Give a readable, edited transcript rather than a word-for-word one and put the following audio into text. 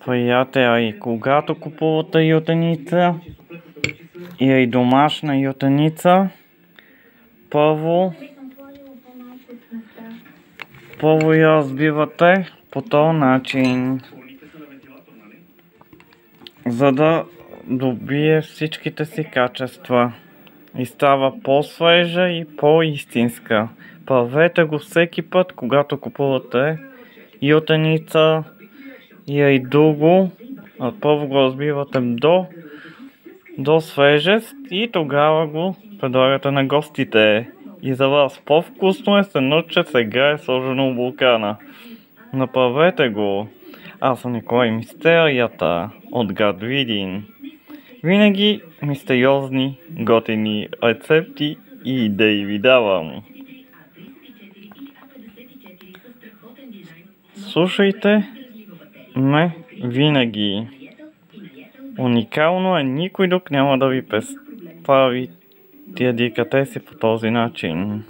Приятели, когато купувате ютеница или домашна ютеница, първо я разбивате по този начин, за да добие всичките си качества и става по-свежа и по-истинска. Правете го всеки път, когато купувате ютеница и друго. Първо го разбивате до свежест и тогава го предлагате на гостите. И за вас по-вкусно е се че сега е сложено буркана. Направете го! Аз съм Николай Мистерията от град Видин. Винаги мистериозни, готини рецепти и идеи ви давам. Слушайте ме винаги. Уникално е, никой друг няма да ви представи тия деликатеси по този начин.